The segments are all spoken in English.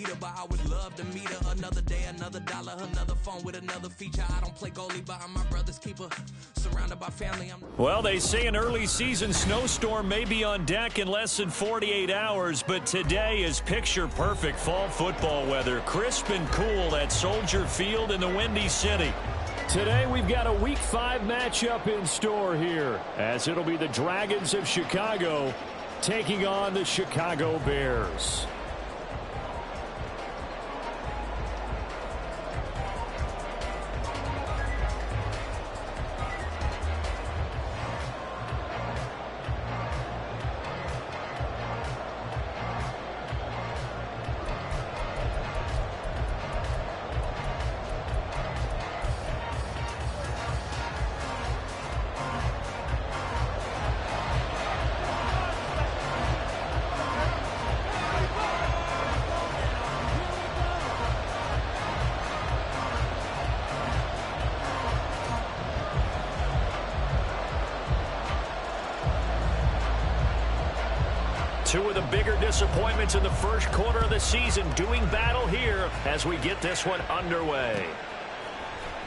need her, but I would love to meet her. Another day, another dollar, another phone with another feature. I don't play goalie, but I'm my brother's keeper. Surrounded by family. Well, they say an early season snowstorm may be on deck in less than 48 hours, but today is picture-perfect fall football weather. Crisp and cool at Soldier Field in the Windy City. Today we've got a Week 5 matchup in store here, as it'll be the Dragons of Chicago taking on the Chicago Bears. Two of the bigger disappointments in the first quarter of the season doing battle here as we get this one underway.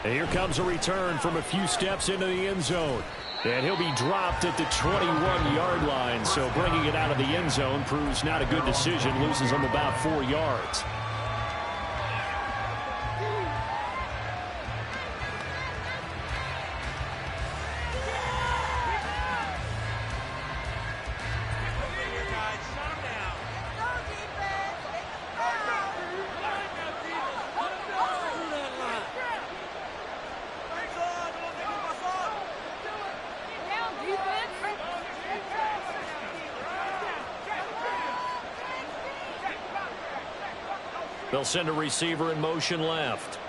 And here comes a return from a few steps into the end zone. And he'll be dropped at the 21-yard line, so bringing it out of the end zone proves not a good decision, loses him about 4 yards. They'll send a receiver in motion left.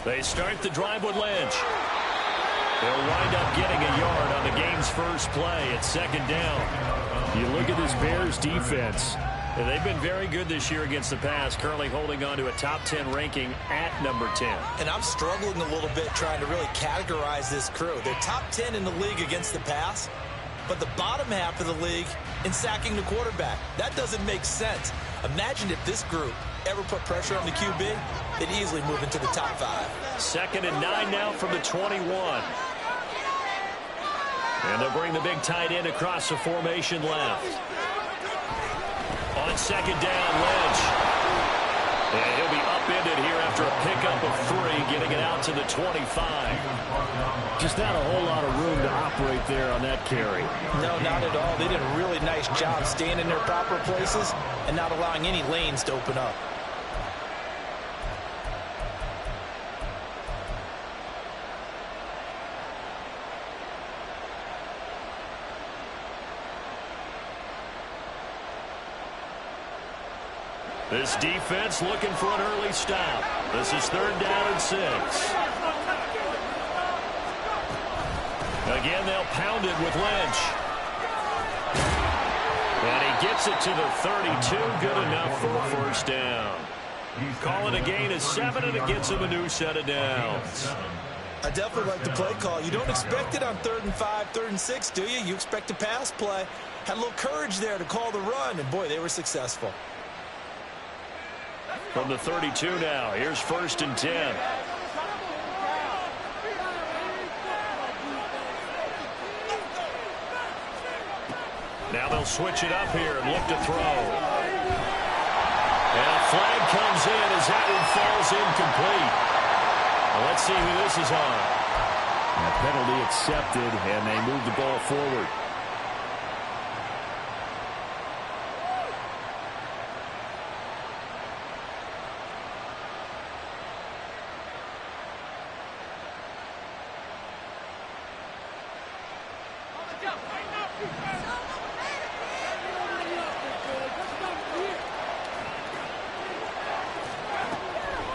They start the drive with Lynch. They'll wind up getting a yard on the game's first play at second down. You look at this Bears defense. They've been very good this year against the pass, currently holding on to a top 10 ranking at number 10. And I'm struggling a little bit trying to really categorize this crew. They're top 10 in the league against the pass, but the bottom half of the league in sacking the quarterback. That doesn't make sense. Imagine if this group ever put pressure on the QB, they'd easily move into the top 5. 2nd and 9 now from the 21. And they'll bring the big tight end across the formation left. On second down, Lynch. And he'll be upended here after a pickup of 3, getting it out to the 25. Just not a whole lot of room to operate there on that carry. No, not at all. They did a really nice job staying in their proper places and not allowing any lanes to open up. This defense looking for an early stop. This is 3rd down and 6. Again, they'll pound it with Lynch. And he gets it to the 32. Good enough for a first down. Call it a gain of 7, and it gets him a new set of downs. I definitely like the play call. You don't expect it on 3rd and 5, 3rd and 6, do you? You expect a pass play. Had a little courage there to call the run, and boy, they were successful. From the 32 now, here's 1st and 10. Now they'll switch it up here and look to throw. And a flag comes in as that one falls incomplete. Well, let's see who this is on. A penalty accepted, and they move the ball forward.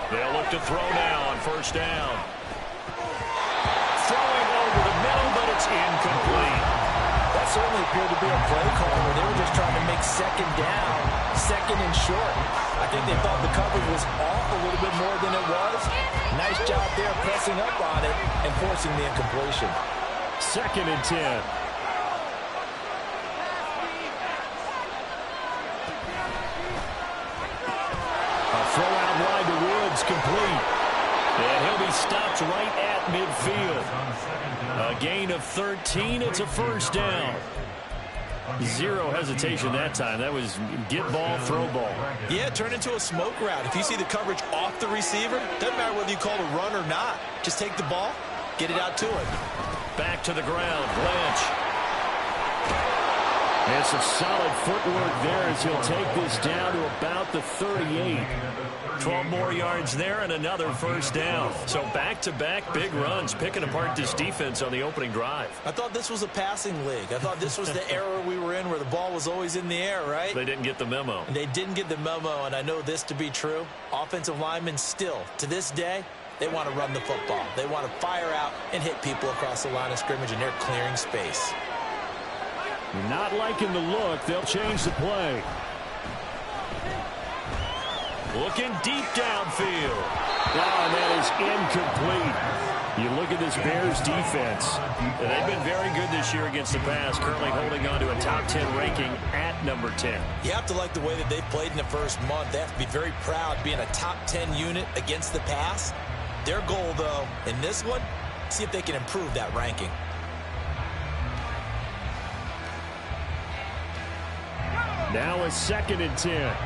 They'll look to throw now on 1st down. Throwing over the middle, but it's incomplete. That certainly appeared to be a play call where they were just trying to make 2nd down, 2nd and short. I think they thought the coverage was off a little bit more than it was. Nice job there pressing up on it and forcing the incompletion. 2nd and 10. A throw out wide to Woods, complete. And he'll be stopped right at midfield. A gain of 13. It's a first down. Zero hesitation that time. That was get ball, throw ball. Yeah, turn into a smoke route. If you see the coverage off the receiver, doesn't matter whether you call it a run or not. Just take the ball, get it out to him. Back to the ground, Lynch. And some solid footwork there as he'll take this down to about the 38. 12 more yards there and another first down. So back-to-back big runs, picking apart this defense on the opening drive. I thought this was a passing league. I thought this was the era we were in where the ball was always in the air, right? They didn't get the memo. They didn't get the memo, and I know this to be true. Offensive linemen still, to this day, they want to run the football. They want to fire out and hit people across the line of scrimmage, and they're clearing space. Not liking the look. They'll change the play. Looking deep downfield. And that is incomplete. You look at this Bears defense. They've been very good this year against the pass, currently holding on to a top 10 ranking at number 10. You have to like the way that they've played in the first month. They have to be very proud being a top 10 unit against the pass. Their goal, though, in this one, see if they can improve that ranking. Now a 2nd and 10.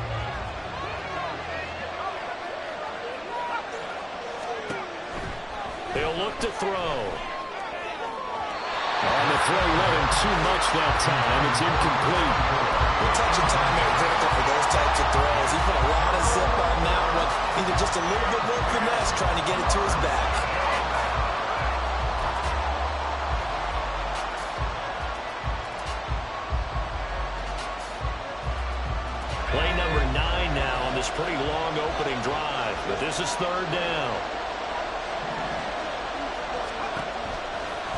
They'll look to throw. And the throw led him too much that time. It's incomplete. We're touching time here critical for those types of throws. He put a lot of zip on that one. Needed just a little bit more finesse trying to get it to his back. Play number 9 now on this pretty long opening drive. But this is 3rd down.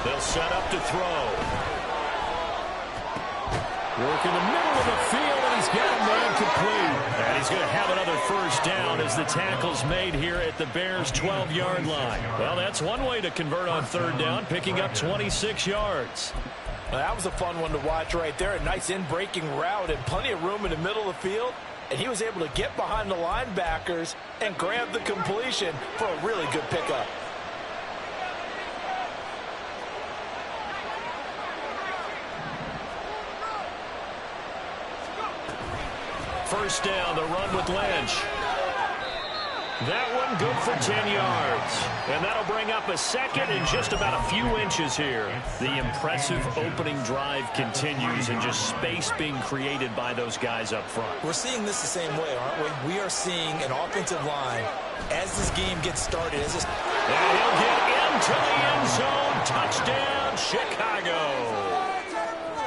They'll set up to throw. Work in the middle of the field, and he's got a man complete. And he's going to have another first down as the tackle's made here at the Bears' 12-yard line. Well, that's one way to convert on 3rd down, picking up 26 yards. Well, that was a fun one to watch right there. A nice in-breaking route and plenty of room in the middle of the field. And he was able to get behind the linebackers and grab the completion for a really good pickup. First down, the run with Lynch. That one good for 10 yards. And that'll bring up a 2nd and just about a few inches here. The impressive opening drive continues and just space being created by those guys up front. We're seeing this the same way, aren't we? We are seeing an offensive line as this game gets started. And he'll get into the end zone. Touchdown, Chicago.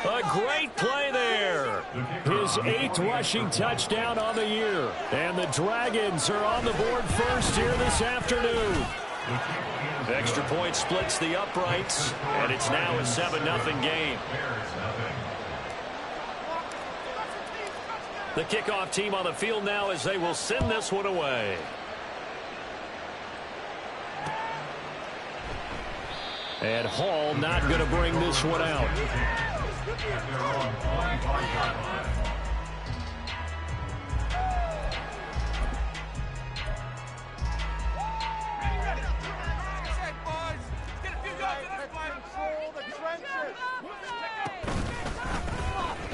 A great play there. His 8th rushing touchdown on the year. And the Dragons are on the board first here this afternoon. Extra point splits the uprights, and it's now a 7-0 game. The kickoff team on the field now as they will send this one away. And Hall not going to bring this one out.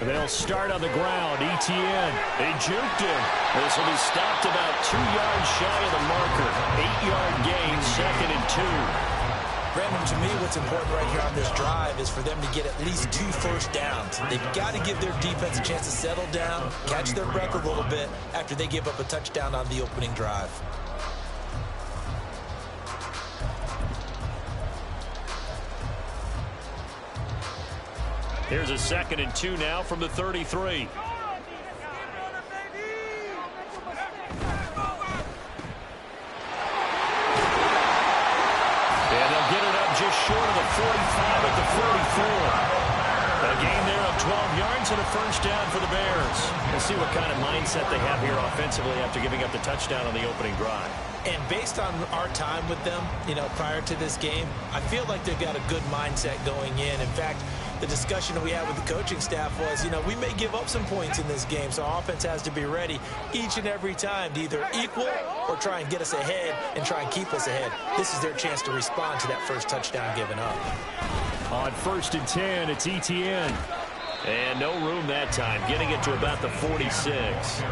They'll start on the ground. ETN. They juked him. This will be stopped about 2 yards shy of the marker. 8-yard gain, 2nd and 2. Brandon, to me, what's important right here on this drive is for them to get at least 2 first downs. They've got to give their defense a chance to settle down, catch their breath a little bit after they give up a touchdown on the opening drive. Here's a 2nd and 2 now from the 33. Just short of the 45 at the 44. A gain there of 12 yards and a first down for the Bears. We'll see what kind of mindset they have here offensively after giving up the touchdown on the opening drive. And based on our time with them, prior to this game, I feel like they've got a good mindset going in. In fact, the discussion that we had with the coaching staff was, we may give up some points in this game, so our offense has to be ready each and every time to either equal or try and get us ahead and try and keep us ahead. This is their chance to respond to that first touchdown given up. On 1st and 10, it's Etienne. And no room that time, getting it to about the 46.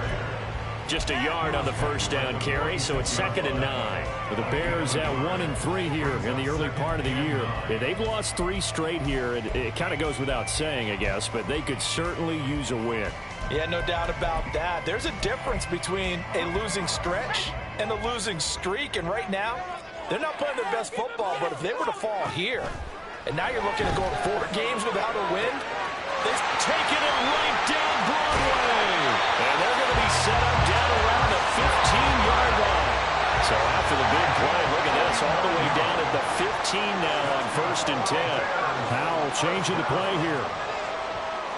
Just a yard on the first down carry, so it's 2nd and 9. With the Bears at 1-3 here in the early part of the year. They've lost 3 straight here. It kind of goes without saying, I guess, but they could certainly use a win. Yeah, no doubt about that. There's a difference between a losing stretch and a losing streak, and right now, they're not playing their best football, but if they were to fall here, and now you're looking at going 4 games without a win, they've taken it right down Broadway. And they're going to be set up down around the 15-yard line. So after the big play, look at this, all the way down at the 15 now on 1st and 10. Powell changing the play here.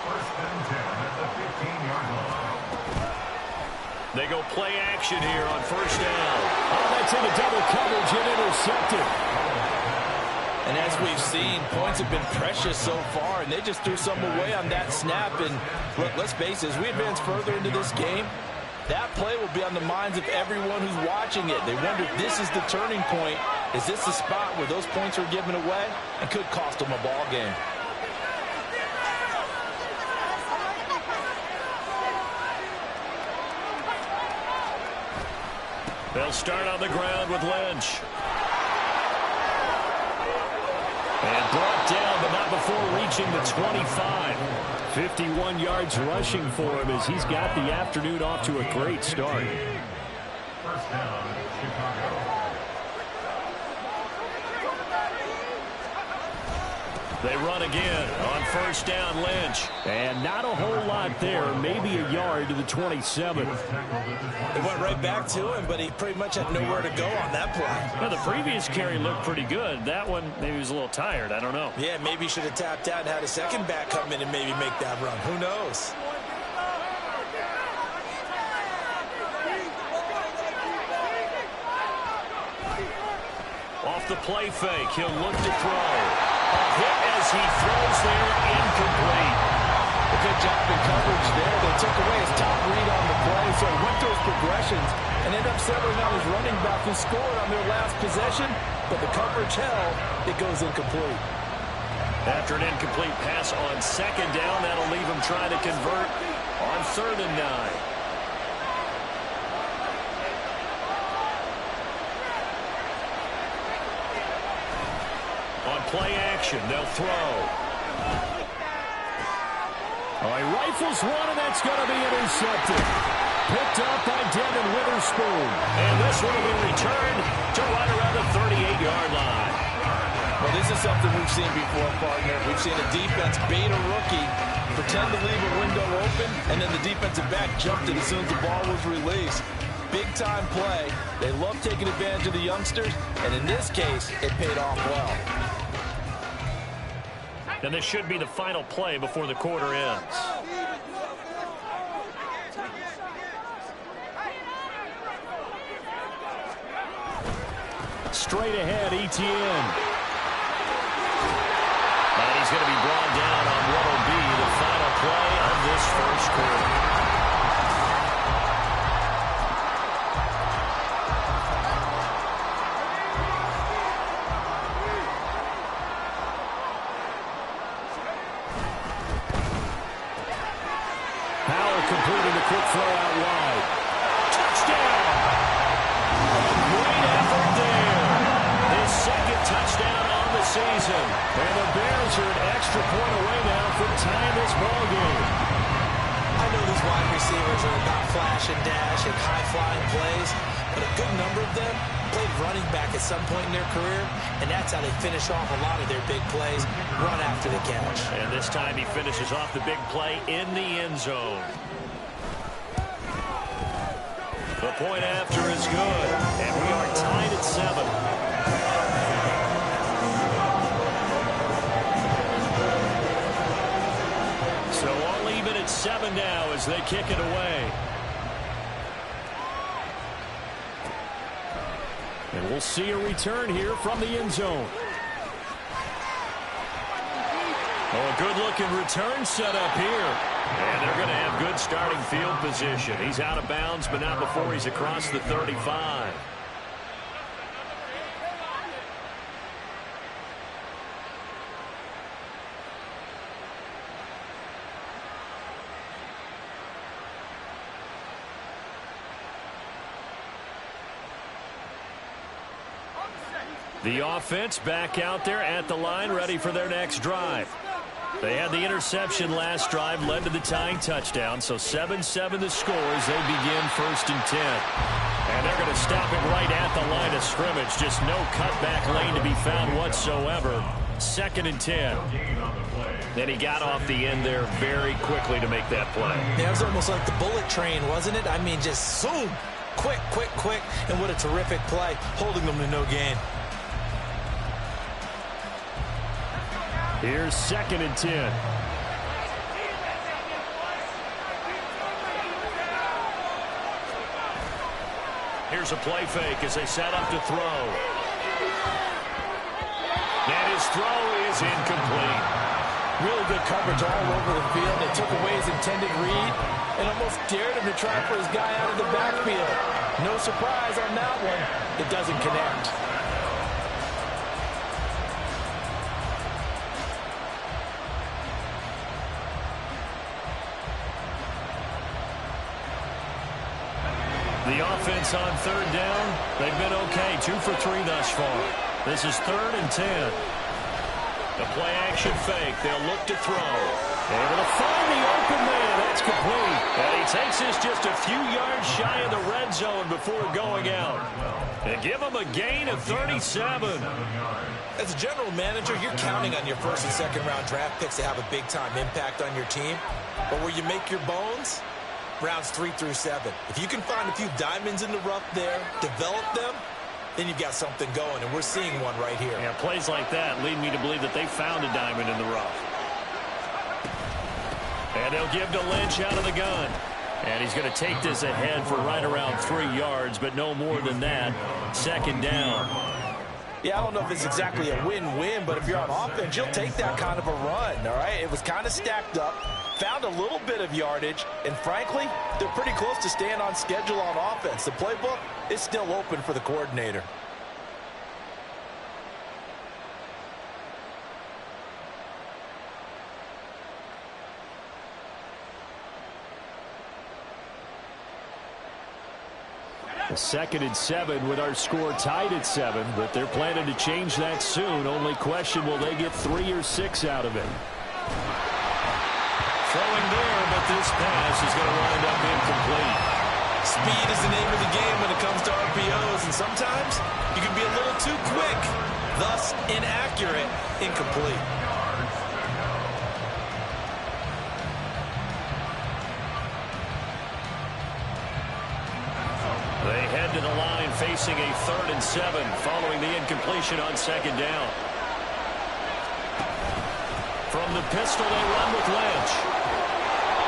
1st and 10 at the 15-yard line. They go play action here on 1st down. Oh, that's into double coverage and intercepted. And as we've seen, points have been precious so far, and they just threw some away on that snap. And look, let's face it, as we advance further into this game, that play will be on the minds of everyone who's watching it. They wonder if this is the turning point. Is this the spot where those points are given away and could cost them a ball game? They'll start on the ground with Lynch. And brought down, but not before reaching the 25. 51 yards rushing for him as he's got the afternoon off to a great start. 1st down, Chicago. They run again on 1st down, Lynch. And not a whole lot there, maybe a yard to the 27. It went right back to him, but he pretty much had nowhere to go on that play. Well, the previous carry looked pretty good. That one, maybe he was a little tired. I don't know. Yeah, maybe he should have tapped out and had a second back come in and maybe make that run. Who knows? Off the play fake, he'll look to throw. A hit as he throws there, incomplete. A good job in coverage there. They took away his top read on the play, so he went through his progressions and ended up settling on his running back who scored on their last possession, but the coverage held. It goes incomplete. After an incomplete pass on 2nd down, that'll leave him trying to convert on 3rd and 9. Play action, they'll throw. All right, rifles one, and that's going to be intercepted. Picked up by Devin Witherspoon. And this one will be returned to right around the 38-yard line. Well, this is something we've seen before, partner. We've seen a defense bait a rookie, pretend to leave a window open, and then the defensive back jumped it as soon as the ball was released. Big-time play. They love taking advantage of the youngsters, and in this case, it paid off well. And this should be the final play before the quarter ends. Straight ahead, Etienne. And he's going to be brought down on what will be the final play of this first quarter. Completing the quick throw out wide. Touchdown! A great effort there. His 2nd touchdown on the season. And the Bears are an extra point away now from tying this ball game. I know these wide receivers are about flash and dash and high-flying plays, but a good number of them played running back at some point in their career, and that's how they finish off a lot of their big plays, run after the catch. And this time he finishes off the big play in the end zone. The point after is good, and we are tied at 7. So all even at 7 now as they kick it away. And we'll see a return here from the end zone. Oh, a good-looking return set up here. And they're going to have good starting field position. He's out of bounds, but not before he's across the 35. The offense back out there at the line, ready for their next drive. They had the interception last drive, led to the tying touchdown, so 7-7 the score as they begin 1st and 10. And they're going to stop it right at the line of scrimmage. Just no cutback lane to be found whatsoever. 2nd and 10. Then he got off the end there very quickly to make that play. Yeah, it was almost like the bullet train, wasn't it? I mean, just zoom. Quick, quick, quick. And what a terrific play, holding them to no gain. Here's 2nd and 10. Here's a play fake as they set up to throw. And his throw is incomplete. Really good coverage all over the field. They took away his intended read and almost dared him to try for his guy out of the backfield. No surprise on that one. It doesn't connect. The offense on 3rd down, they've been okay. 2 for 3 thus far. This is 3rd and 10. The play action fake. They'll look to throw. Able to find the open man. That's complete. And he takes this just a few yards shy of the red zone before going out. And give him a gain of 37. As a general manager, you're counting on your 1st and 2nd round draft picks to have a big-time impact on your team. But where you make your bones, rounds 3 through 7. If you can find a few diamonds in the rough there, develop them, then you've got something going, and we're seeing one right here. Yeah, plays like that lead me to believe that they found a diamond in the rough. And they'll give to Lynch out of the gun. And he's going to take this ahead for right around 3 yards, but no more than that. 2nd down. Yeah, I don't know if it's exactly a win-win, but if you're on offense, you'll take that kind of a run, all right? It was kind of stacked up, found a little bit of yardage, and frankly, they're pretty close to staying on schedule on offense. The playbook is still open for the coordinator. A 2nd and 7 with our score tied at 7, but they're planning to change that soon. Only question, will they get 3 or 6 out of it? Throwing there, but this pass is going to wind up incomplete. Speed is the name of the game when it comes to RPOs, and sometimes you can be a little too quick, thus inaccurate, incomplete. They head to the line facing a 3rd and 7 following the incompletion on 2nd down. From the pistol, they run with Lynch.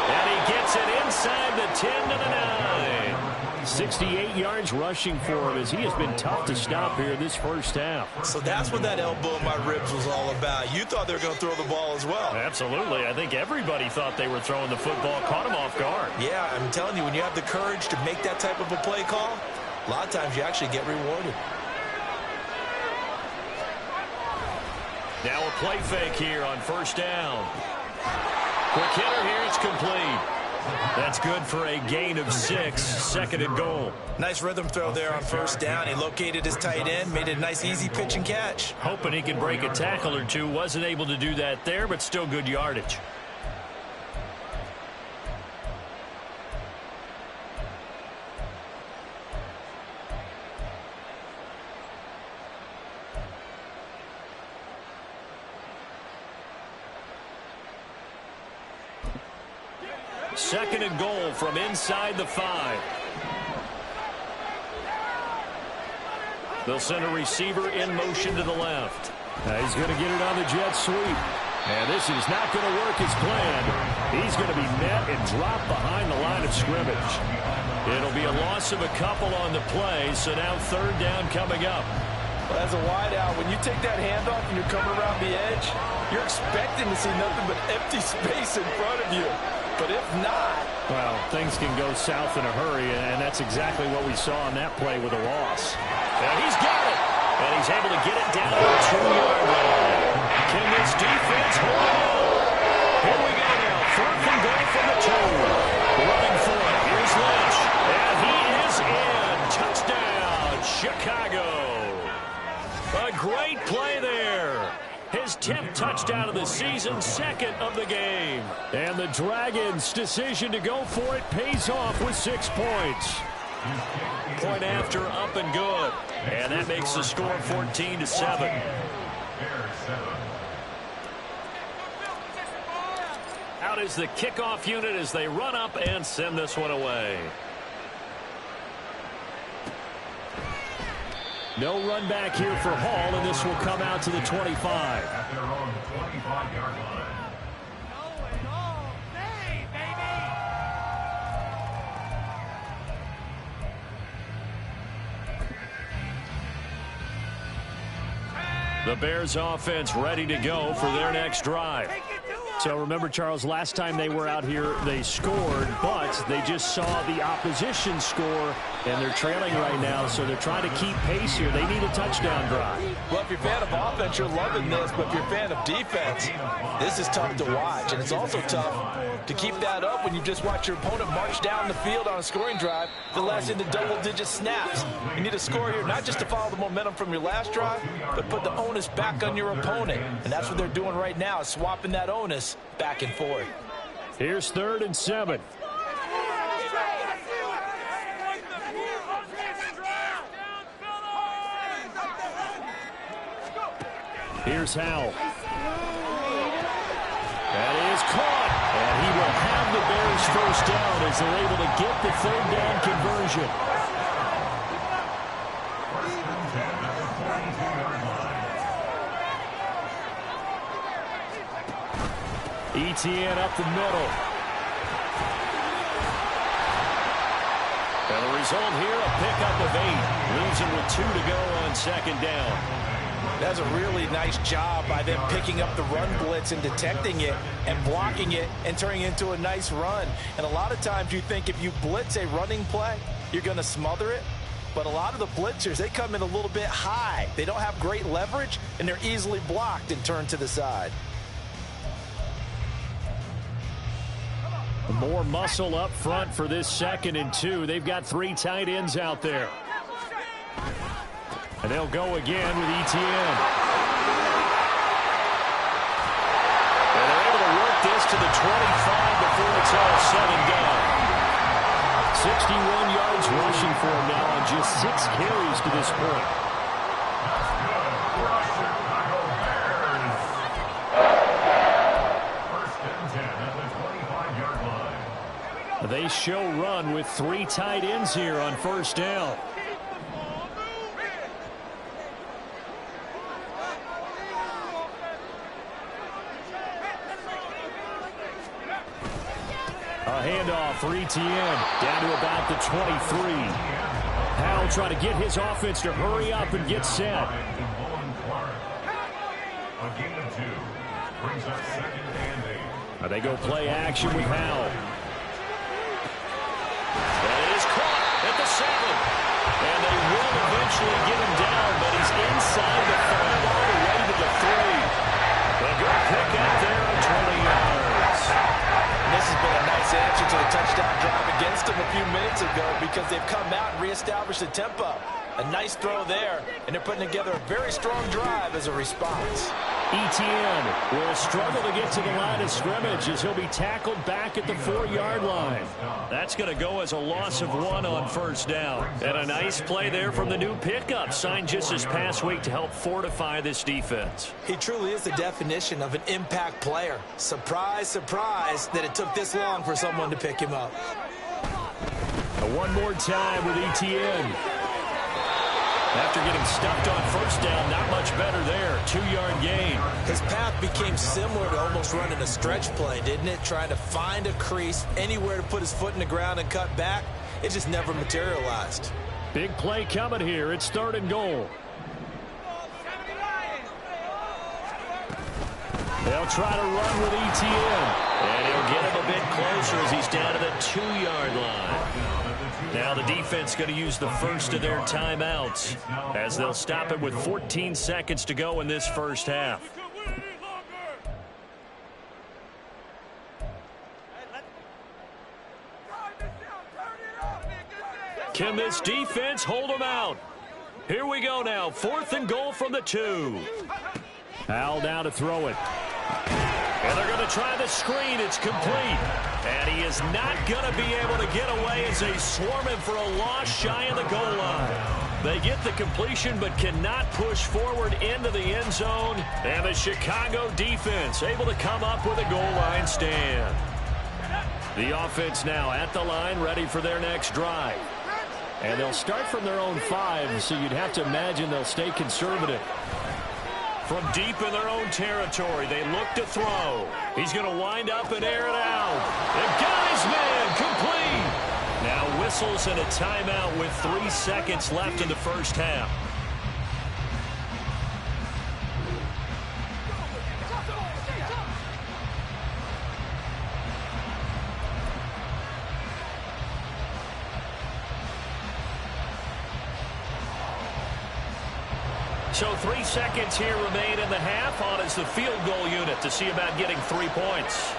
And he gets it inside the 10 to the 9. 68 yards rushing for him as he has been tough to stop here this first half. So that's what that elbow in my ribs was all about. You thought they were going to throw the ball as well. Absolutely. I think everybody thought they were throwing the football, caught him off guard. Yeah, I'm telling you, when you have the courage to make that type of a play call, a lot of times you actually get rewarded. Now a play fake here on 1st down. Quick hitter here, it's complete. That's good for a gain of 6, 2nd and goal. Nice rhythm throw there on 1st down. He located his tight end, made it a nice easy pitch and catch. Hoping he could break a tackle or two. Wasn't able to do that there, but still good yardage. Second and goal from inside the 5. They'll send a receiver in motion to the left. He's going to get it on the jet sweep. And this is not going to work as planned. He's going to be met and dropped behind the line of scrimmage. It'll be a loss of a couple on the play, so now 3rd down coming up. Well, as a wideout, when you take that handoff and you're coming around the edge, you're expecting to see nothing but empty space in front of you. But if not... Well, things can go south in a hurry, and that's exactly what we saw on that play with a loss. And he's got it. And he's able to get it down to the 2-yard line. Can this defense hold on? Here we go now. 4th and goal from the 2. Running for it. Here's Lynch. And he is in. Touchdown, Chicago. A great play there. His 10th touchdown of the season, 2nd of the game. And the Dragons' decision to go for it pays off with 6 points. Point after, up and good. And that makes the score 14-7. Out is the kickoff unit as they run up and send this one away. No run back here for Hall, and this will come out to the 25. At their own 25-yard line. The Bears offense ready to go for their next drive. So remember, Charles, last time they were out here, they scored, but they just saw the opposition score, and they're trailing right now, so they're trying to keep pace here. They need a touchdown drive. Well, if you're a fan of offense, you're loving this, but if you're a fan of defense, this is tough to watch, and it's also tough to keep that up when you just watch your opponent march down the field on a scoring drive that lasts into double-digit snaps. You need a score here, not just to follow the momentum from your last drive, but put the onus back on your opponent, and that's what they're doing right now, swapping that onus back and forth. Here's 3rd and 7. Here's Howell. That is caught. And he will have the Bears first down as they're able to get the 3rd down conversion. Etienne up the middle. And the result here, a pickup of 8. Leaves him with 2 to go on 2nd down. That's a really nice job by them picking up the run blitz and detecting it and blocking it and turning it into a nice run. And a lot of times you think if you blitz a running play, you're going to smother it. But a lot of the blitzers, they come in a little bit high. They don't have great leverage, and they're easily blocked and turned to the side. More muscle up front for this 2nd and 2. They've got 3 tight ends out there. And they'll go again with Etienne. And they're able to work this to the 25 before it's all said and done. 61 yards rushing for him now on just 6 carries to this point. They show run with 3 tight ends here on 1st down. A handoff for Etienne down to about the 23. Howell trying to get his offense to hurry up and get set. A gain of 2 brings us 2nd and 8. They go play action with Howell. That is caught at the 7. And they will eventually get him down, but he's inside the 5 all the way to the 3. A good pick out there on 20 yards. And this has been a nice answer to the touchdown drive against them a few minutes ago because they've come out and reestablished the tempo. A nice throw there, and they're putting together a very strong drive as a response. Etienne will struggle to get to the line of scrimmage as he'll be tackled back at the 4-yard line. That's going to go as a loss of 1 on 1st down. And a nice play there from the new pickup, signed just this past week to help fortify this defense. He truly is the definition of an impact player. Surprise, surprise that it took this long for someone to pick him up. One more time with Etienne. After getting stuffed on 1st down, not much better there. 2-yard gain. His path became similar to almost running a stretch play, didn't it? Trying to find a crease, anywhere to put his foot in the ground and cut back. It just never materialized. Big play coming here. It's 3rd and goal. They'll try to run with ETN. And he'll get him a bit closer as he's down to the 2-yard line. Now the defense going to use the first of their timeouts as they'll stop it with 14 seconds to go in this first half. Can this defense hold them out? Here we go now. 4th and goal from the 2. Howell down to throw it. And they're going to try the screen. It's complete. And he is not going to be able to get away as they swarm him for a loss shy of the goal line. They get the completion but cannot push forward into the end zone. And the Chicago defense able to come up with a goal line stand. The offense now at the line, ready for their next drive. And they'll start from their own 5, so you'd have to imagine they'll stay conservative. From deep in their own territory, they look to throw. He's going to wind up and air it out. They've got his man complete. Now whistles and a timeout with 3 seconds left in the first half. So 3 seconds here remain in the half. On is the field goal unit to see about getting 3 points.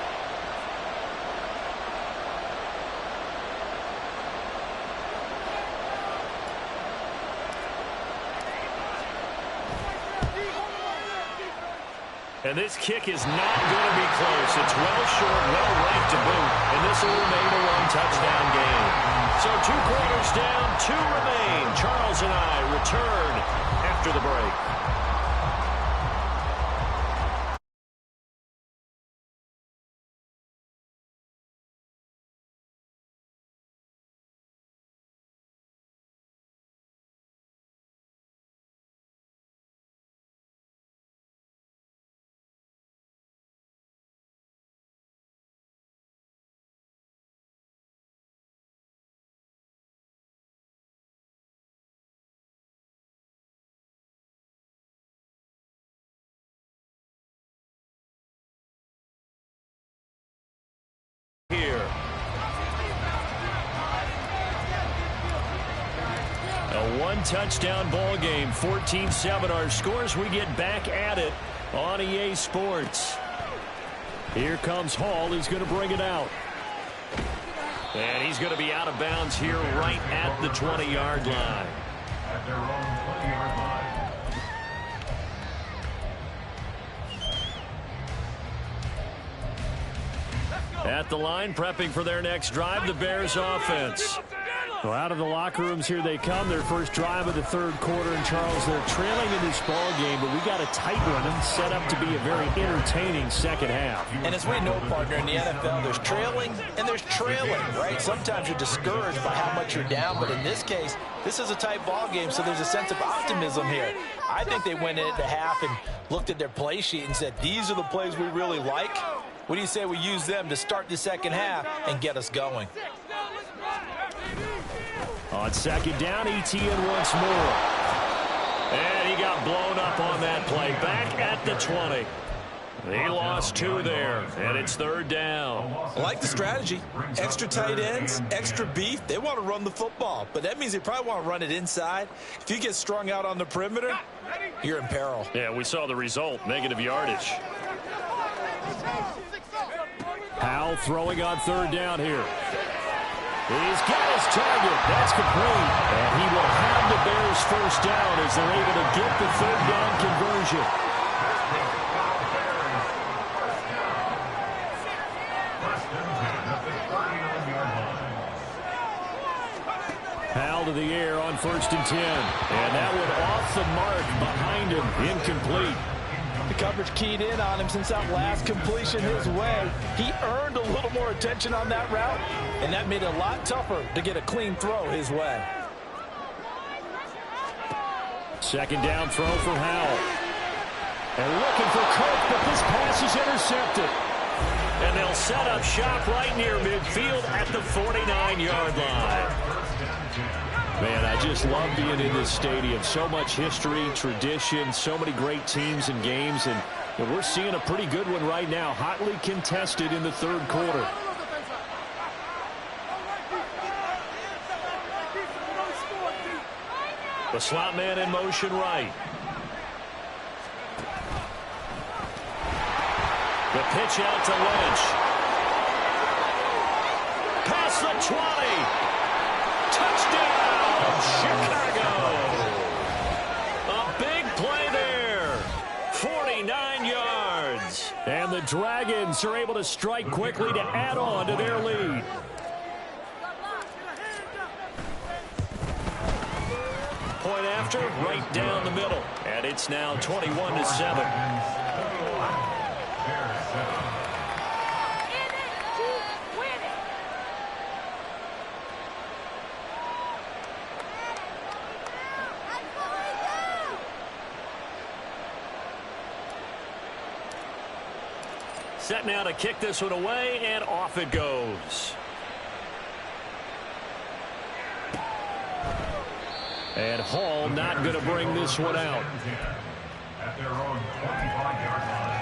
And this kick is not going to be close. It's well short, well ranked to boot. And this will remain a 1-touchdown game. So 2 quarters down, 2 remain. Charles and I return after the break. Here. A 1-touchdown ball game, 14-7 our scores. We get back at it on EA Sports. Here comes Hall. He's going to bring it out. And he's going to be out of bounds here right at the 20-yard line. At their own 20-yard line. At the line, prepping for their next drive, the Bears offense. Well, out of the locker rooms here they come. Their first drive of the 3rd quarter. And, Charles, they're trailing in this ball game, but we got a tight one and set up to be a very entertaining second half. And as we know, partner, in the NFL, there's trailing and there's trailing, right? Sometimes you're discouraged by how much you're down, but in this case, this is a tight ball game, so there's a sense of optimism here. I think they went into half and looked at their play sheet and said, these are the plays we really like. What do you say we use them to start the second half and get us going? On second down, ETN once more. And he got blown up on that play. Back at the 20. He lost 2 there, and it's 3rd down. I like the strategy. Extra tight ends, extra beef. They want to run the football, but that means they probably want to run it inside. If you get strung out on the perimeter, you're in peril. Yeah, we saw the result, negative yardage. Howell throwing on 3rd down here. He's got his target. That's complete. And he will have the Bears first down as they're able to get the 3rd down conversion. Howell to the air on 1st and 10. And that one off the mark behind him. Incomplete. The coverage keyed in on him since that last completion his way. He earned a little more attention on that route, and that made it a lot tougher to get a clean throw his way. Second down throw for Howell. And looking for Cook, but this pass is intercepted. And they'll set up shop right near midfield at the 49-yard line. Man, I just love being in this stadium. So much history, tradition, so many great teams and games. And And we're seeing a pretty good one right now, hotly contested in the third quarter. The slot man in motion right. The pitch out to Lynch. Past the 20. Touchdown, Chicago. A big play there. 49 yards. And the Dragons are able to strike quickly to add on to their lead. Point after, right down the middle. And it's now 21-7. Set now to kick this one away, and off it goes. And Hall not going to bring this one out. At their own 25-yard line.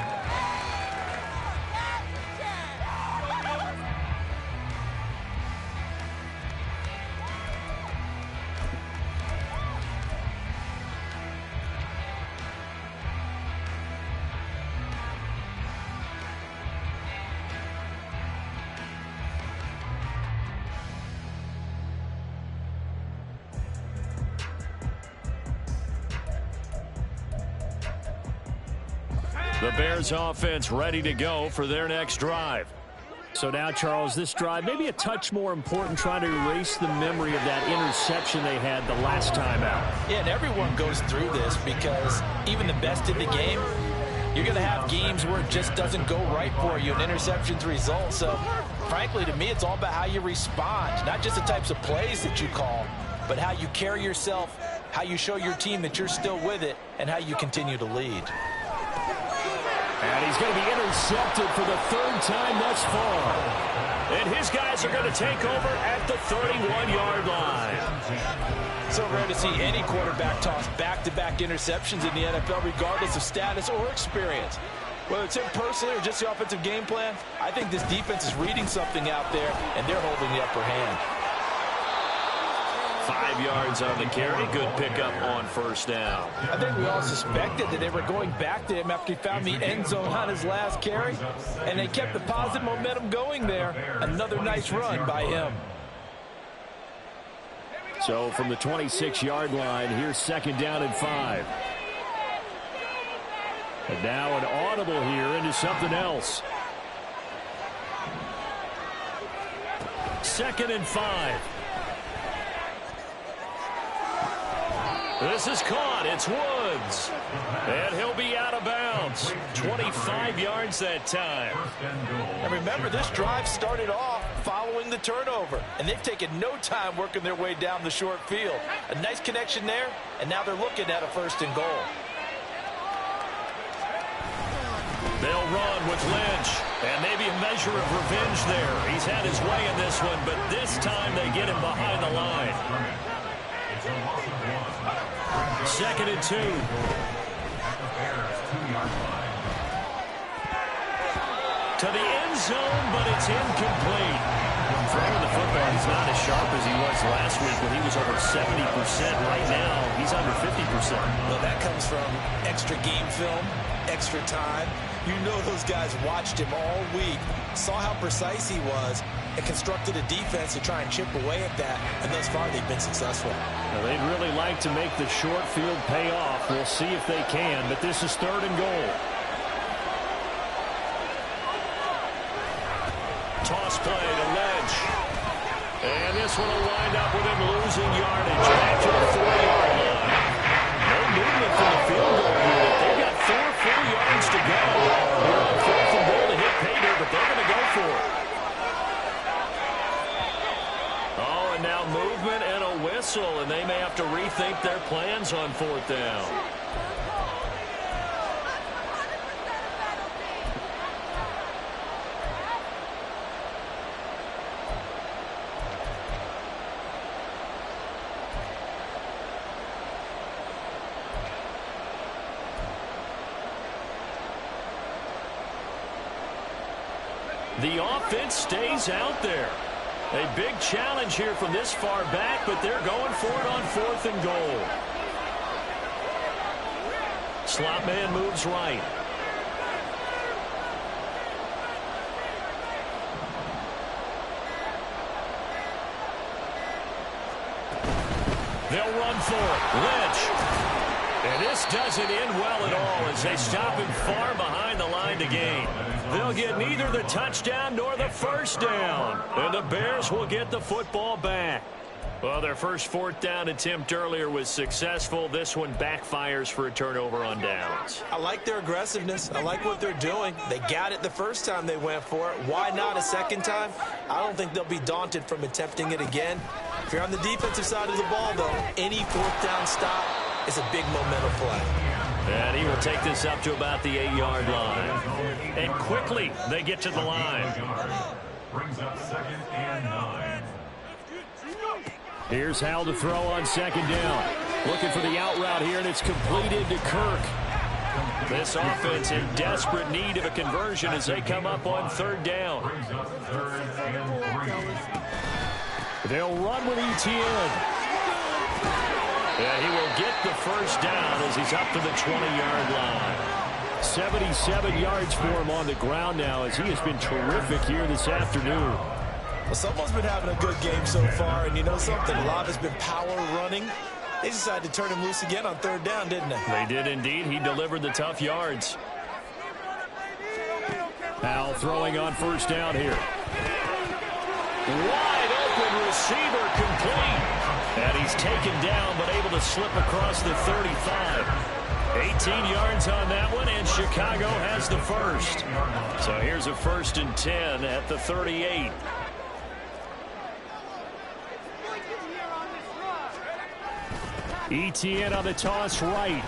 The Bears offense ready to go for their next drive. So now, Charles, this drive maybe a touch more important, trying to erase the memory of that interception they had the last time out. Yeah, and everyone goes through this because even the best in the game, you're going to have games where it just doesn't go right for you, an interception's result. So, frankly, to me, it's all about how you respond, not just the types of plays that you call, but how you carry yourself, how you show your team that you're still with it, and how you continue to lead. And he's going to be intercepted for the third time thus far. And his guys are going to take over at the 31-yard line. So rare to see any quarterback toss back-to-back interceptions in the NFL, regardless of status or experience. Whether it's him personally or just the offensive game plan, I think this defense is reading something out there, and they're holding the upper hand. 5 yards on the carry. Good pickup on first down. I think we all suspected that they were going back to him after he found the end zone on his last carry, and they kept the positive momentum going there. Another nice run by him. So from the 26-yard line, here's second down and 5. And now an audible here into something else. Second and 5. This is caught. It's Woods. And he'll be out of bounds. 25 yards that time. And remember, this drive started off following the turnover. And they've taken no time working their way down the short field. A nice connection there, and now they're looking at a first and goal. They'll run with Lynch. And maybe a measure of revenge there. He's had his way in this one, but this time they get him behind the line. Second and 2. To the end zone, but it's incomplete. Throwing the football, he's not as sharp as he was last week when he was over 70%. Right now, he's under 50%. Well, that comes from extra game film, extra time. You know those guys watched him all week, saw how precise he was, and constructed a defense to try and chip away at that, and thus far they've been successful. Now, they'd really like to make the short field pay off. We'll see if they can, but this is third and goal. Toss play to Lynch. And this one will wind up with him losing yardage back to the 4-yard line. No movement from the field goal unit. They've got 4 full yards to go. They're on 4th and goal to hit pay dirt, but they're going to go for it. Oh, and now movement and a whistle, and they may have to rethink their plans on 4th down. The offense stays out there. A big challenge here from this far back, but they're going for it on 4th and goal. Slot man moves right. They'll run for it. Lynch. And this doesn't end well at all as they stop him far behind the line to gain. They'll get neither the touchdown nor the first down. And the Bears will get the football back. Well, their first 4th down attempt earlier was successful. This one backfires for a turnover on downs. I like their aggressiveness. I like what they're doing. They got it the first time they went for it. Why not a second time? I don't think they'll be daunted from attempting it again. If you're on the defensive side of the ball, though, any 4th down stop is a big momentum play. And he will take this up to about the 8-yard line. And quickly, they get to the line. Brings up 2nd and 9. Here's Howell to throw on 2nd down. Looking for the out route here, and it's completed to Kirk. This offense in desperate need of a conversion as they come up on 3rd down. Brings up 3rd and 3. They'll run with Etienne. Yeah, he will get the first down as he's up to the 20-yard line. 77 yards for him on the ground now as he has been terrific here this afternoon. Well, someone's been having a good game so far, and you know something? A lot has been power running. They decided to turn him loose again on 3rd down, didn't they? They did indeed. He delivered the tough yards. Howell throwing on 1st down here. Wide open receiver complete. And he's taken down but able to slip across the 35. 18 yards on that one, and Chicago has the first. So here's a 1st and 10 at the 38. Etienne on the toss right.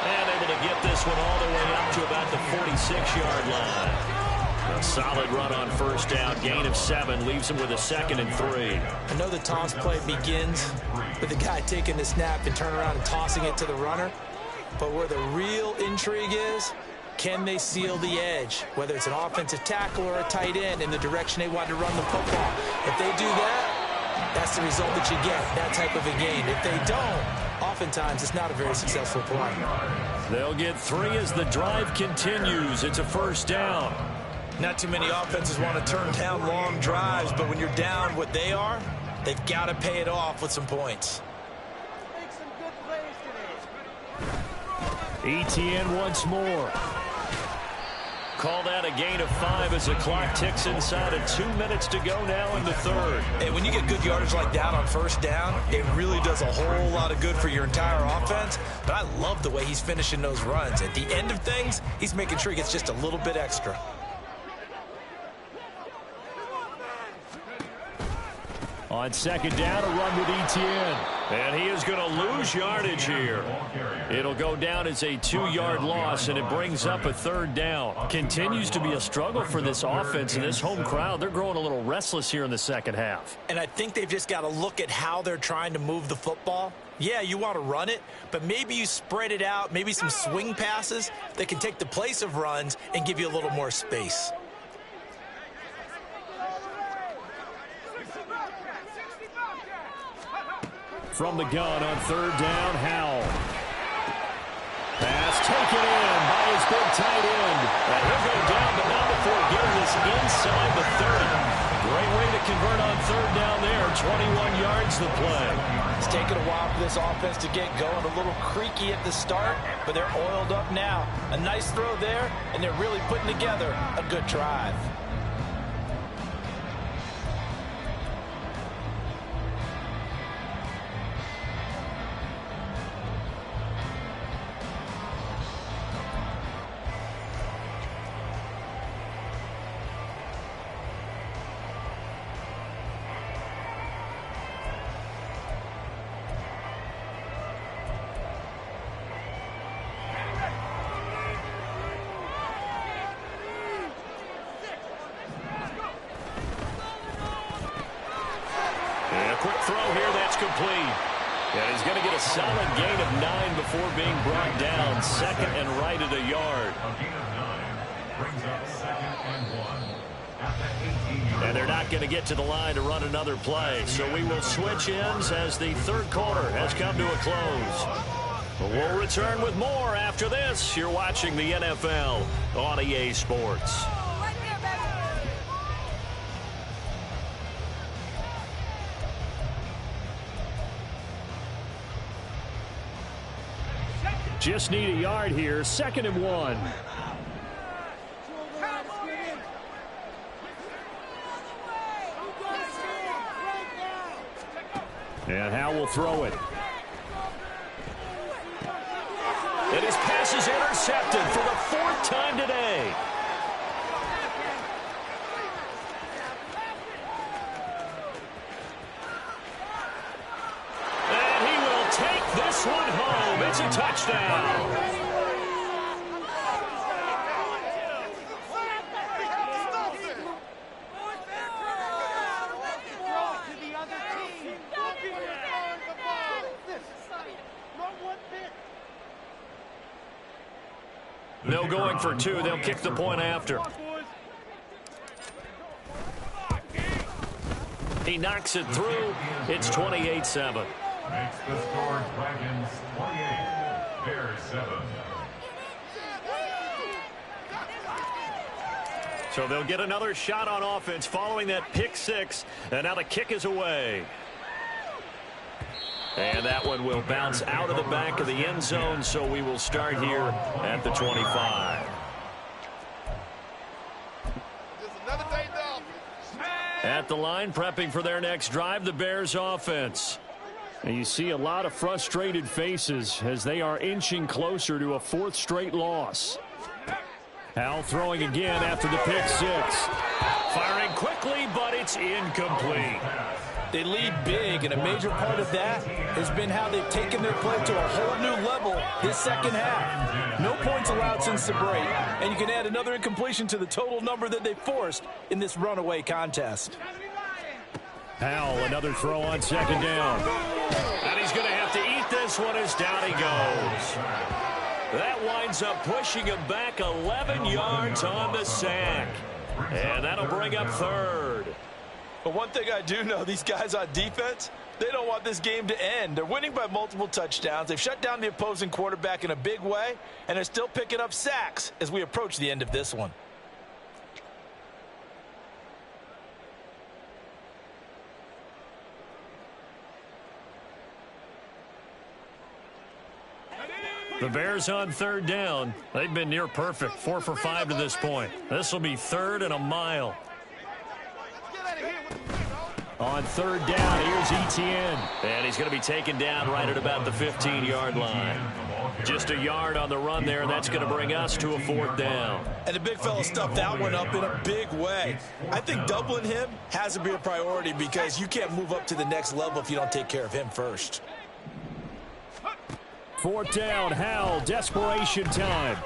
And able to get this one all the way up to about the 46-yard line. A solid run on 1st down, gain of 7, leaves him with a 2nd and 3. I know the toss play begins with the guy taking the snap and turning around and tossing it to the runner. But where the real intrigue is, can they seal the edge? Whether it's an offensive tackle or a tight end in the direction they want to run the football. If they do that, that's the result that you get, that type of a game. If they don't, oftentimes it's not a very successful play. They'll get 3 as the drive continues. It's a 1st down. Not too many offenses want to turn down long drives, but when you're down what they are, they've got to pay it off with some points. Etienne once more. Call that a gain of 5 as the clock ticks inside of 2 minutes to go now in the 3rd. Hey, when you get good yardage like that on 1st down, it really does a whole lot of good for your entire offense. But I love the way he's finishing those runs. At the end of things, he's making sure he gets just a little bit extra. On 2nd down, a run with Etienne. And he is going to lose yardage here. It'll go down as a 2-yard loss, and it brings up a 3rd down. Continues to be a struggle for this offense and this home crowd. They're growing a little restless here in the 2nd half. And I think they've just got to look at how they're trying to move the football. Yeah, you want to run it, but maybe you spread it out, maybe some swing passes that can take the place of runs and give you a little more space. From the gun on 3rd down, Howell. Pass taken in by his big tight end. And he'll go down, but not before getting this inside the 30. Great way to convert on 3rd down there. 21 yards the play. It's taken a while for this offense to get going. A little creaky at the start, but they're oiled up now. A nice throw there, and they're really putting together a good drive. Complete. And he's going to get a solid gain of 9 before being brought down. 2nd and right at a yard. A gain of 9 brings up 2nd And they're not going to get to the line to run another play. So we will switch ends as the third quarter has come to a close. We'll return with more after this. You're watching the NFL on EA Sports. Just need a yard here. 2nd and 1. And Howell will throw it. And his pass is intercepted for the 4th time today. And he will take this one home. It's a touchdown. No going for 2. They'll kick the point after. He knocks it through. It's 28-7. Makes the score Dragons 28, Bears 7. So they'll get another shot on offense following that pick 6. And now the kick is away. And that one will bounce out of the back of the end zone, so we will start here at the 25. At the line, prepping for their next drive, the Bears offense. And you see a lot of frustrated faces as they are inching closer to a 4th straight loss. Howell throwing again after the pick 6. Firing quickly, but it's incomplete. They lead big, and a major part of that has been how they've taken their play to a whole new level this second half. No points allowed since the break, and you can add another incompletion to the total number that they forced in this runaway contest. Howell, another throw on 2nd down. And he's going to have to eat this one as down he goes. That winds up pushing him back 11 yards on the sack. And that'll bring up 3rd. But one thing I do know, these guys on defense, they don't want this game to end. They're winning by multiple touchdowns. They've shut down the opposing quarterback in a big way, and they're still picking up sacks as we approach the end of this one. The Bears on 3rd down. They've been near perfect, 4 for 5 to this point. This will be 3rd and a mile. On 3rd down, here's Etienne. And he's going to be taken down right at about the 15-yard line. Just a yard on the run there, and that's going to bring us to a 4th down. And the big fella stuffed that one up in a big way. I think doubling him has to be a priority because you can't move up to the next level if you don't take care of him first. 4th down, Howell, desperation time.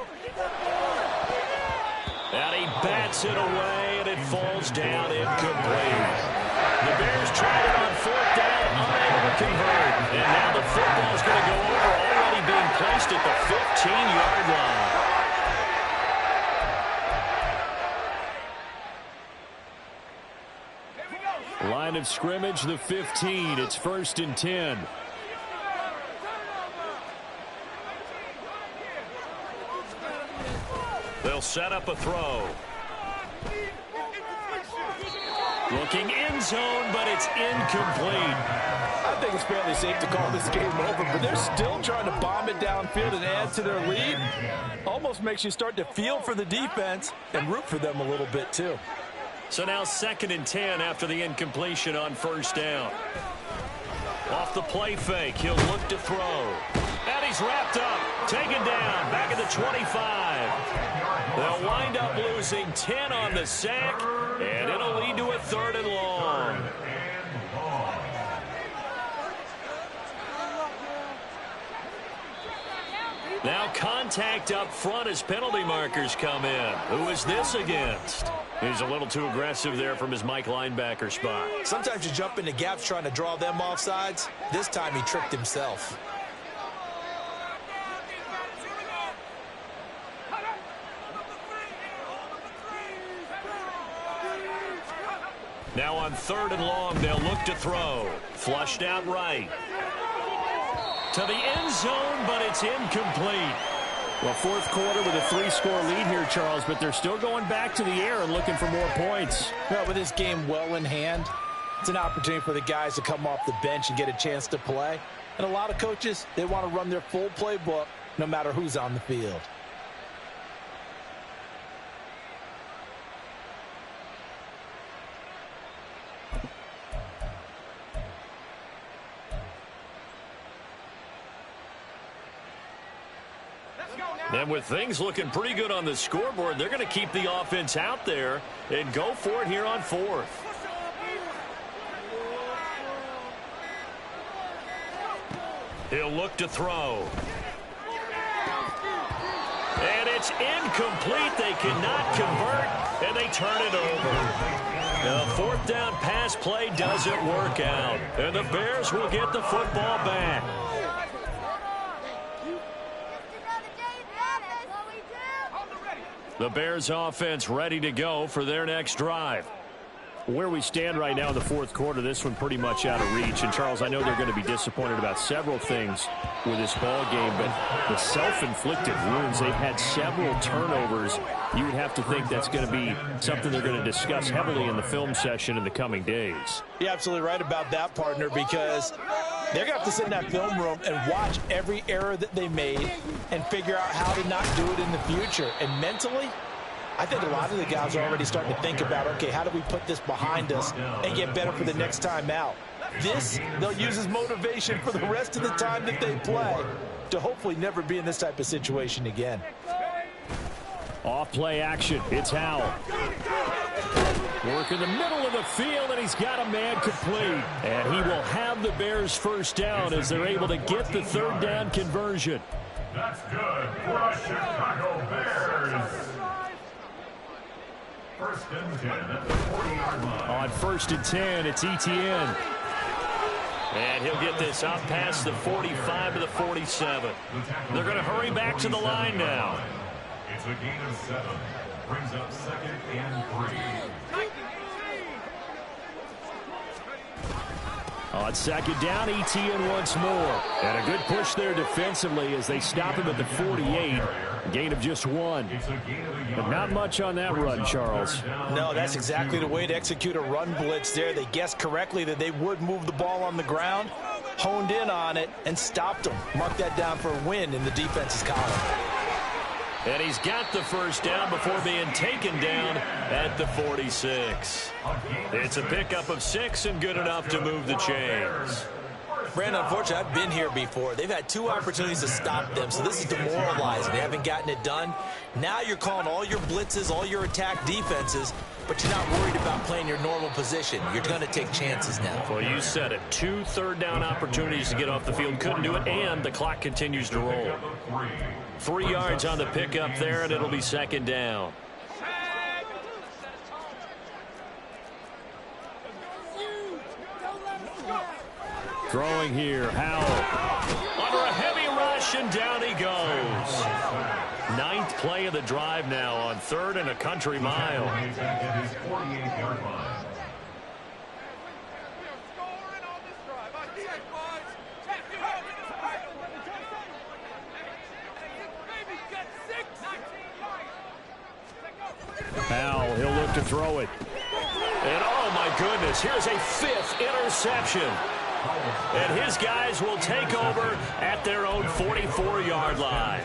And he bats it away, and it falls down incomplete. The Bears tried it on 4th down, unable to convert. And now the football is going to go over, already being placed at the 15-yard line. Line of scrimmage, the 15. It's 1st and 10. They'll set up a throw. Looking end zone, but it's incomplete. I think it's fairly safe to call this game over, but they're still trying to bomb it downfield and add to their lead. Almost makes you start to feel for the defense and root for them a little bit, too. So now 2nd and 10 after the incompletion on 1st down. Off the play fake, he'll look to throw. And he's wrapped up, taken down, back at the 25. They'll wind up losing 10 on the sack, and it'll lead to a 3rd and long. Now contact up front as penalty markers come in. Who is this against? He's a little too aggressive there from his Mike linebacker spot. Sometimes you jump into gaps trying to draw them off sides. This time he tricked himself. Now on 3rd and long, they'll look to throw. Flushed out right. To the end zone, but it's incomplete. Well, 4th quarter with a 3-score lead here, Charles, but they're still going back to the air and looking for more points. Well, with this game well in hand, it's an opportunity for the guys to come off the bench and get a chance to play. And a lot of coaches, they want to run their full playbook no matter who's on the field. And with things looking pretty good on the scoreboard, they're going to keep the offense out there and go for it here on 4th. He'll look to throw. And it's incomplete. They cannot convert, and they turn it over. The 4th down pass play doesn't work out, and the Bears will get the football back. The Bears offense ready to go for their next drive. Where we stand right now in the 4th quarter, this one pretty much out of reach. And, Charles, I know they're going to be disappointed about several things with this ball game, but the self-inflicted wounds, they've had several turnovers. You would have to think that's going to be something they're going to discuss heavily in the film session in the coming days. You're absolutely right about that, partner, because they're going to have to sit in that film room and watch every error that they made and figure out how to not do it in the future. And mentally, I think a lot of the guys are already starting to think about, okay, how do we put this behind us and get better for the next time out? This, they'll use as motivation for the rest of the time that they play to hopefully never be in this type of situation again. Off play action. It's Howell. Work in the middle of the field, and he's got a man complete. And he will have the Bears first down as they're able to get the 3rd down conversion. That's good for the Chicago Bears. 1st and 10 at the 40-yard line. On 1st and 10, it's Etienne. And he'll get this up past the 45 to the 47. They're going to hurry back to the line now. It's a gain of 7. Brings up 2nd and 3. On 2nd down, Etienne once more. And a good push there defensively as they stop him at the 48. Gain of just 1. But not much on that run, Charles. No, that's exactly the way to execute a run blitz there. They guessed correctly that they would move the ball on the ground, honed in on it, and stopped them. Mark that down for a win in the defense's column. And he's got the first down before being taken down at the 46. It's a pickup of 6 and good enough to move the chains. Brandon, unfortunately, I've been here before. They've had 2 opportunities to stop them, so this is demoralizing. They haven't gotten it done. Now you're calling all your blitzes, all your attack defenses, but you're not worried about playing your normal position. You're going to take chances now. Well, you said it. 2 third-down opportunities to get off the field. Couldn't do it, and the clock continues to roll. 3 yards on the pickup there, and it'll be 2nd down. Throwing here, Howell. Under a heavy rush, and down he goes. 9th play of the drive now on 3rd and a country mile. Howell, he'll look to throw it. And oh my goodness, here's a 5th interception. And his guys will take over at their own 44-yard line.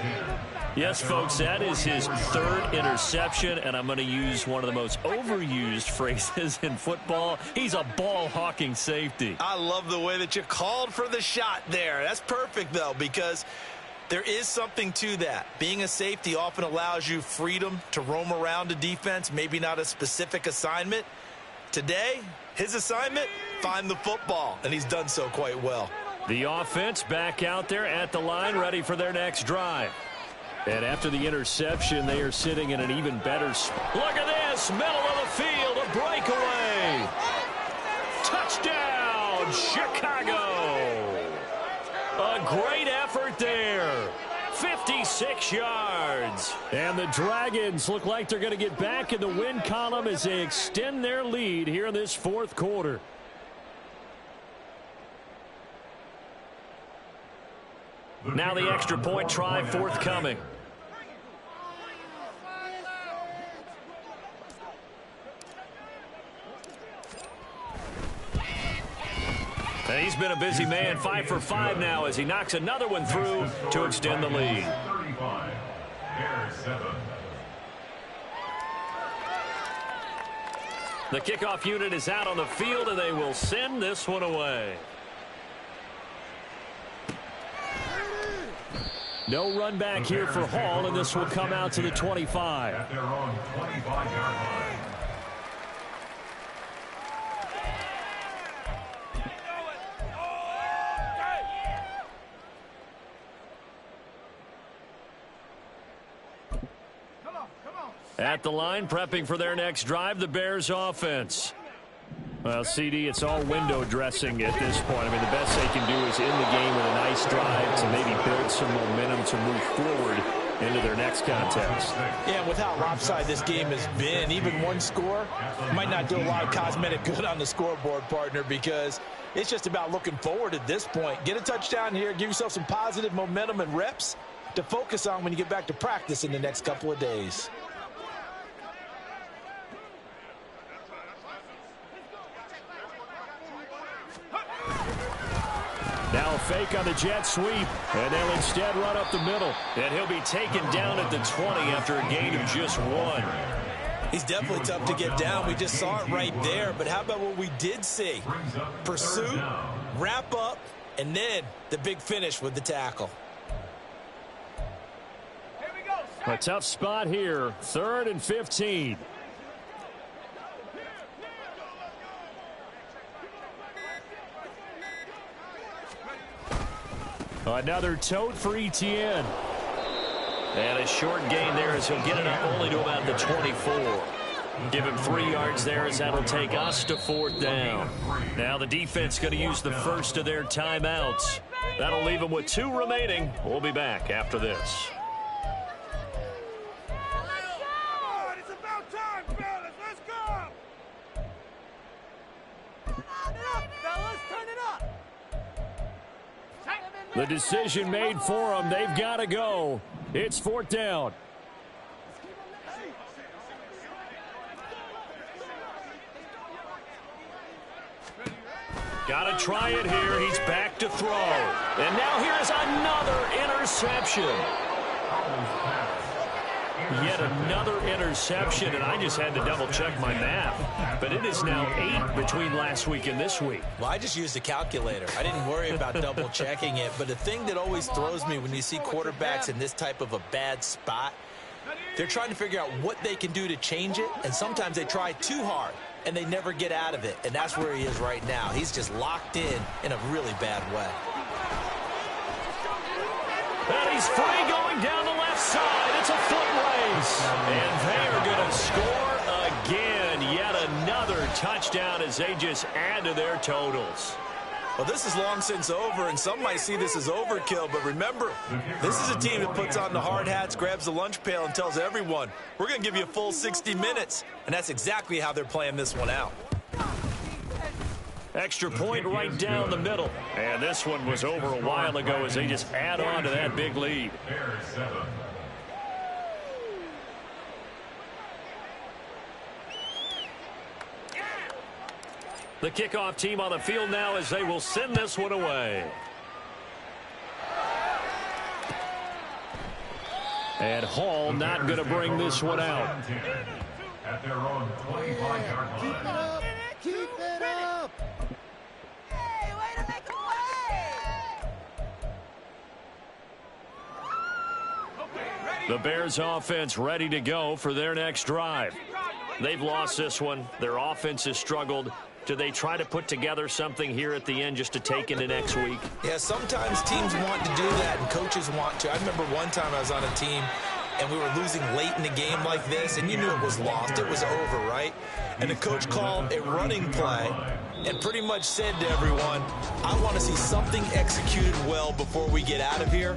Yes, folks, that is his 3rd interception, and I'm going to use one of the most overused phrases in football. He's a ball-hawking safety. I love the way that you called for the shot there. That's perfect, though, because there is something to that. Being a safety often allows you freedom to roam around a defense, maybe not a specific assignment. Today, his assignment, find the football, and he's done so quite well. The offense back out there at the line, ready for their next drive. And after the interception, they are sitting in an even better spot. Look at this, middle of the field, a breakaway. Touchdown, Chicago. A great effort there. 56 yards. And the Dragons look like they're going to get back in the win column as they extend their lead here in this fourth quarter. Now the extra point try forthcoming. And he's been a busy man, 5 for 5 now as he knocks another one through to extend the lead. 35, Bears 7. The kickoff unit is out on the field, and they will send this one away. No run back here for Hall, and this will come out to the 25. At their own 25-yard line. At the line, prepping for their next drive, the Bears offense. Well, CD, it's all window dressing at this point. I mean, the best they can do is end the game with a nice drive to maybe build some momentum to move forward into their next contest. Yeah, with how lopsided this game has been, even one score might not do a lot of cosmetic good on the scoreboard, partner, because it's just about looking forward at this point. Get a touchdown here, give yourself some positive momentum and reps to focus on when you get back to practice in the next couple of days. Now a fake on the jet sweep, and they'll instead run up the middle. And he'll be taken down at the 20 after a gain of just 1. He's definitely tough to get down. We just saw it right there. But how about what we did see? Pursuit, wrap up, and then the big finish with the tackle. A tough spot here, 3rd and 15. Another tote for Etienne. And a short gain there as he'll get it up only to about the 24. Give him 3 yards there as that'll take us to 4th down. Now the defense going to use the first of their timeouts. That'll leave them with 2 remaining. We'll be back after this. The decision made for them. They've got to go. It's 4th down. Got to try it here. He's back to throw. And now here's another interception. Yet another interception, and I just had to double-check my math. But it is now 8 between last week and this week. Well, I just used a calculator. I didn't worry about double-checking it. But the thing that always throws me when you see quarterbacks in this type of a bad spot, they're trying to figure out what they can do to change it, and sometimes they try too hard, and they never get out of it. And that's where he is right now. He's just locked in a really bad way. And he's free going down the left side. It's a foot race. And they are going to score again. Yet another touchdown as they just add to their totals. Well, this is long since over, and some might see this as overkill. But remember, this is a team that puts on the hard hats, grabs the lunch pail, and tells everyone, we're going to give you a full 60 minutes. And that's exactly how they're playing this one out. Extra point right down the middle. And this one was over a while ago as they just add on to that big lead. Bears 7. The kickoff team on the field now as they will send this one away. And Hall not going to bring this one out. At their own 25-yard line. Keep it up. Keep it up. Hey, way to make a play. The Bears offense ready to go for their next drive. They've lost this one. Their offense has struggled. Do they try to put together something here at the end just to take into next week? Yeah, sometimes teams want to do that and coaches want to. I remember one time I was on a team and we were losing late in the game like this, and you knew it was lost. It was over, right? And the coach called a running play and pretty much said to everyone, I want to see something executed well before we get out of here.